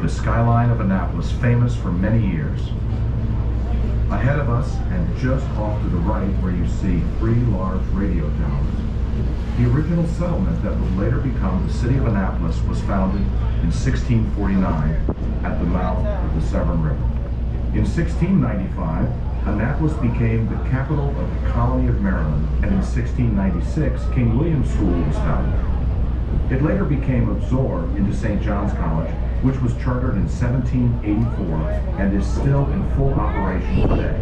the skyline of Annapolis, famous for many years. Ahead of us, and just off to the right, where you see 3 large radio towers, the original settlement that would later become the city of Annapolis was founded in 1649 at the mouth of the Severn River. In 1695, Annapolis became the capital of the colony of Maryland, and in 1696, King William's School was founded. It later became absorbed into St. John's College, which was chartered in 1784 and is still in full operation today.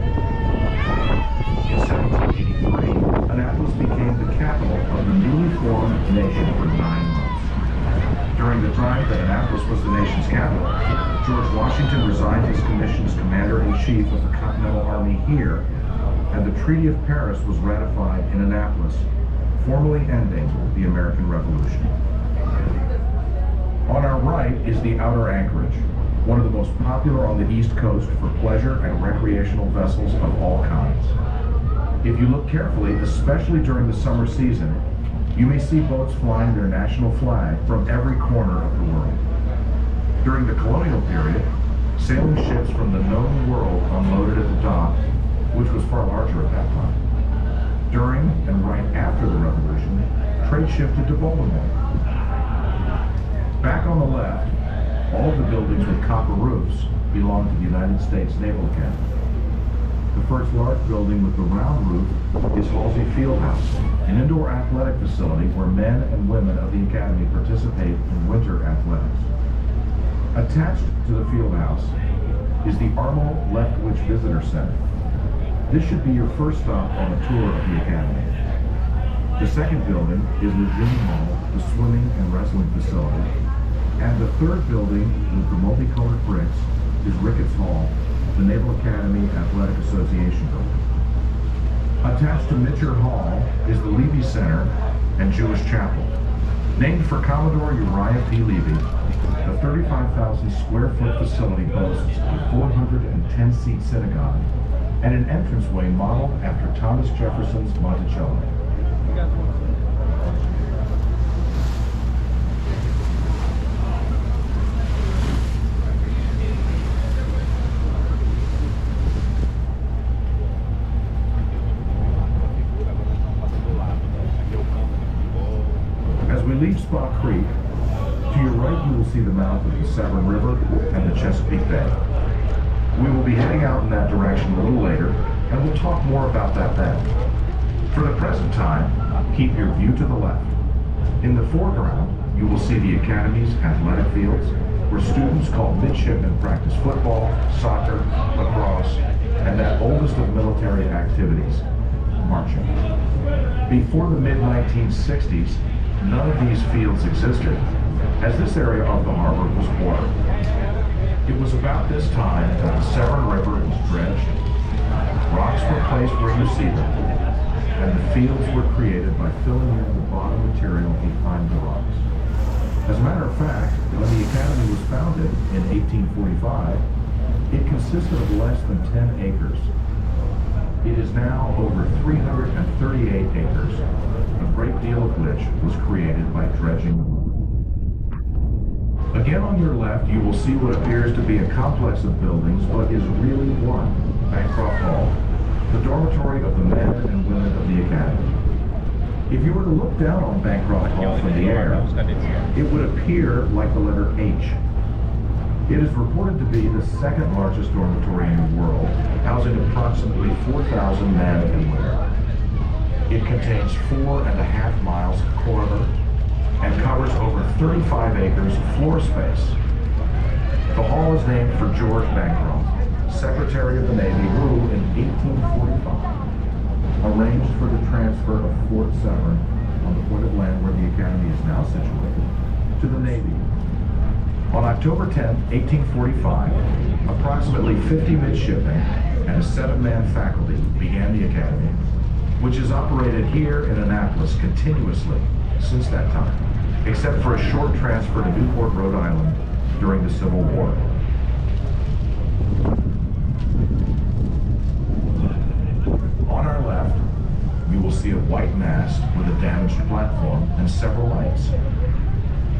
In 1783, Annapolis became the capital of the newly formed nation for 9 months. During the time that Annapolis was the nation's capital, George Washington resigned his commission as Commander-in-Chief of the Continental Army here, and the Treaty of Paris was ratified in Annapolis, formally ending the American Revolution. On our right is the outer anchorage, one of the most popular on the East Coast for pleasure and recreational vessels of all kinds. If you look carefully, especially during the summer season, you may see boats flying their national flag from every corner of the world. During the Colonial period, sailing ships from the known world unloaded at the dock, which was far larger at that time. During and right after the Revolution, trade shifted to Baltimore. Back on the left, all of the buildings with copper roofs belong to the United States Naval Academy. The first large building with the round roof is Halsey Fieldhouse, an indoor athletic facility where men and women of the Academy participate in winter athletics. Attached to the Fieldhouse is the Armo Leftwich Visitor Center. This should be your first stop on a tour of the Academy. The second building is Lejeune Hall, the swimming and wrestling facility. And the third building with the multicolored bricks is Ricketts Hall, the Naval Academy Athletic Association building. Attached to Mitchell Hall is the Levy Center and Jewish Chapel. Named for Commodore Uriah P. Levy, the 35,000 square foot facility boasts a 410-seat synagogue and an entranceway modeled after Thomas Jefferson's Monticello. As we leave Spa Creek, to your right you will see the mouth of the Severn River and the Chesapeake Bay. We will be heading out in that direction a little later, and we'll talk more about that then. For the present time, keep your view to the left. In the foreground, you will see the Academy's athletic fields, where students called midshipmen practice football, soccer, lacrosse, and that oldest of military activities, marching. Before the mid-1960s, none of these fields existed, as this area of the harbor was water. It was about this time that the Severn River was dredged, rocks were placed where you see them, and the fields were created by filling in the bottom material behind the rocks. As a matter of fact, when the Academy was founded in 1845, it consisted of less than 10 acres. It is now over 338 acres, a great deal of which was created by dredging. Again on your left, you will see what appears to be a complex of buildings, but is really one, Bancroft Hall, the dormitory of the men and women of the Academy. If you were to look down on Bancroft Hall from the air, it would appear like the letter H. It is reported to be the second largest dormitory in the world, housing approximately 4,000 men and women. It contains 4.5 miles of corridor and covers over 35 acres of floor space. The hall is named for George Bancroft, Secretary of the Navy, who, in 1845, arranged for the transfer of Fort Severn, on the point of land where the Academy is now situated, to the Navy. On October 10, 1845, approximately 50 midshipmen and a set-of-man faculty began the Academy, which has operated here in Annapolis continuously since that time, except for a short transfer to Newport, Rhode Island during the Civil War. On our left, you will see a white mast with a damaged platform and several lights.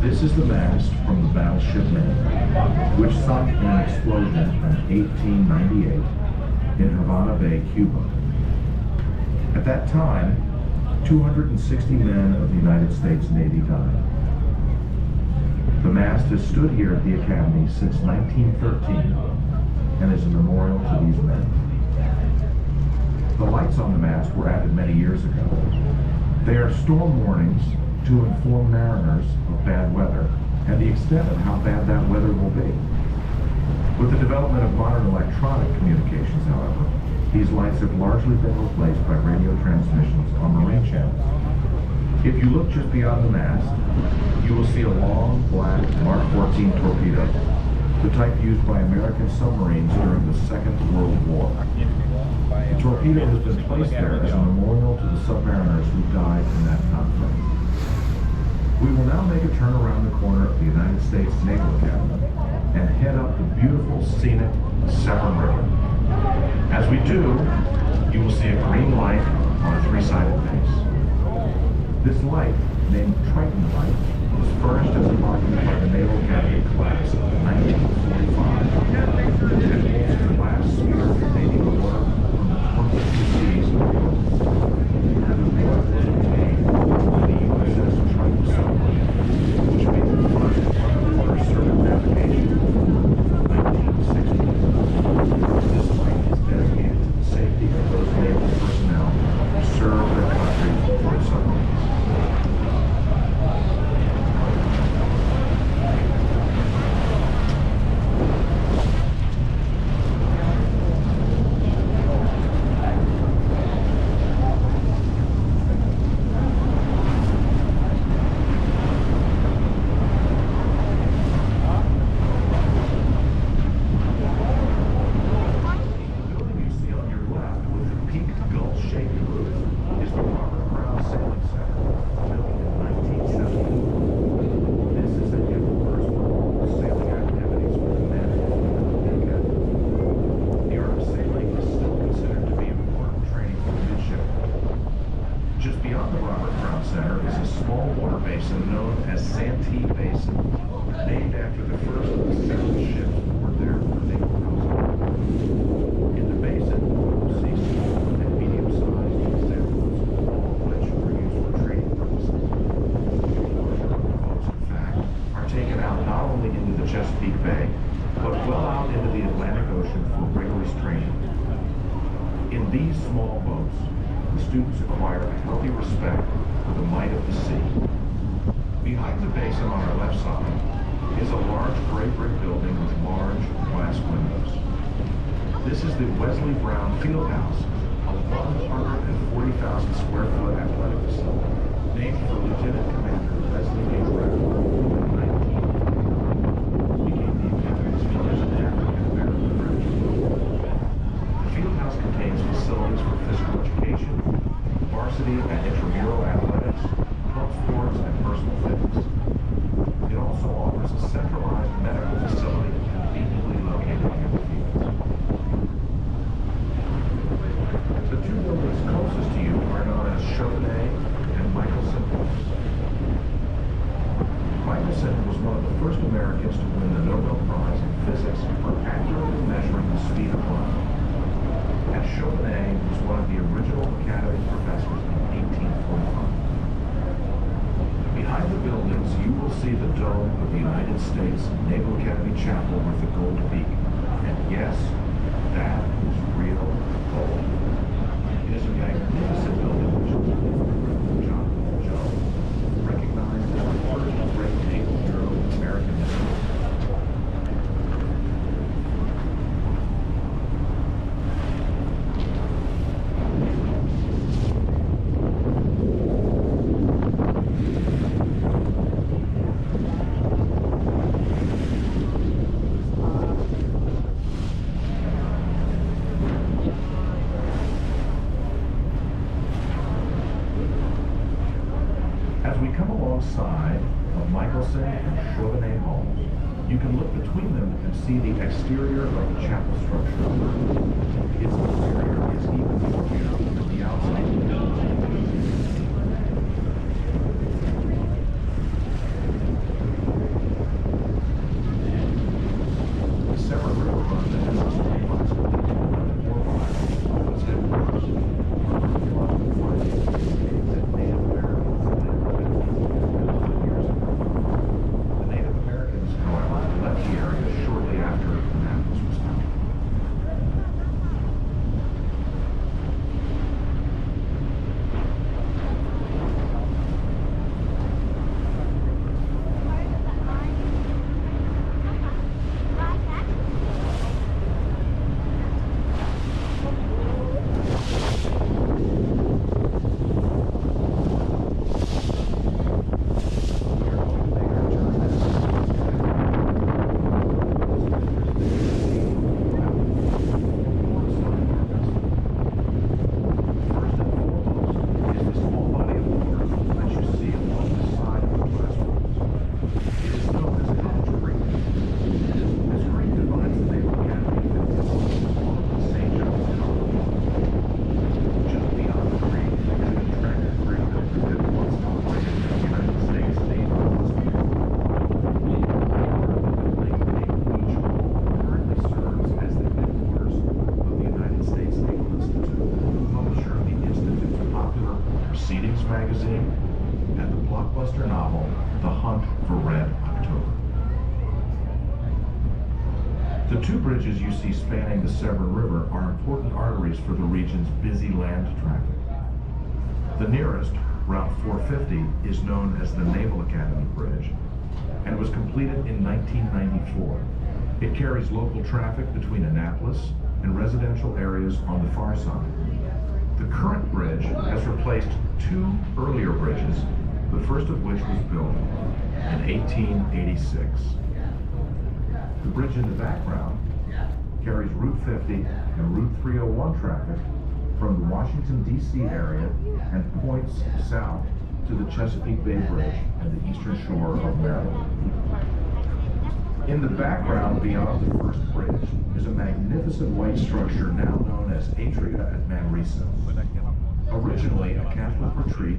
This is the mast from the battleship Maine, which sunk in an explosion in 1898 in Havana Bay, Cuba. At that time, 260 men of the United States Navy died. The mast has stood here at the Academy since 1913 and is a memorial to these men. The lights on the mast were added many years ago. They are storm warnings to inform mariners of bad weather and the extent of how bad that weather will be. With the development of modern electronic communications, however, these lights have largely been replaced by radio transmissions on marine channels. If you look just beyond the mast, you will see a long, black Mark 14 torpedo, the type used by American submarines during the Second World War. The torpedo has been placed there as a memorial to the submariners who died in that conflict. We will now make a turn around the corner of the United States Naval Academy and head up the beautiful, scenic Severn River. As we do, you will see a green light on a three-sided base. This light, named Triton Light, was furnished as a monument by the Naval Academy class of 1945. It holds the last spear containing water from the 22 seas of the world. And the water was obtained by the USS Triton submarine, which made the first underwater circumnavigation in 1960. This light is dedicated to the safety of those naval personnel who serve their country aboard submarines. Chesapeake Bay, but well out into the Atlantic Ocean for rigorous training. In these small boats, the students acquire a healthy respect for the might of the sea. Behind the basin on our left side is a large gray brick building with large glass windows. This is the Wesley Brown Field House, a 140,000 square foot athletic facility named for Lieutenant Commander Wesley A. Brown. Facilities for physical education, varsity and intramural athletics, club sports, and personal fitness. It also offers a centralized medical facility conveniently located near the fields. The two buildings closest to you are known as Chauvenet and Michelson Halls. Michelson was one of the first Americans to win the Nobel Prize in Physics for accurately measuring the speed of light. And Chauvenet was one of the original Academy professors in 1845. Behind the buildings, you will see the dome of the United States Naval Academy Chapel with the gold beak. And yes, that is real gold. It is a magnificent building which was built by John Jones, recognized as the first great naval hero in American history. As we come alongside of Michelson and Chauvenet Halls, you can look between them and see the exterior of the chapel structure. Its interior is even more beautiful than the outside. Proceedings magazine, and the blockbuster novel The Hunt for Red October. The two bridges you see spanning the Severn River are important arteries for the region's busy land traffic. The nearest, Route 450, is known as the Naval Academy Bridge and was completed in 1994. It carries local traffic between Annapolis and residential areas on the far side. The current bridge has replaced two earlier bridges, the first of which was built in 1886. The bridge in the background carries Route 50 and Route 301 traffic from the Washington, D.C. area and points south to the Chesapeake Bay Bridge and the eastern shore of Maryland. In the background beyond the first bridge is a magnificent white structure now known as Atria at Marina. Originally a Catholic retreat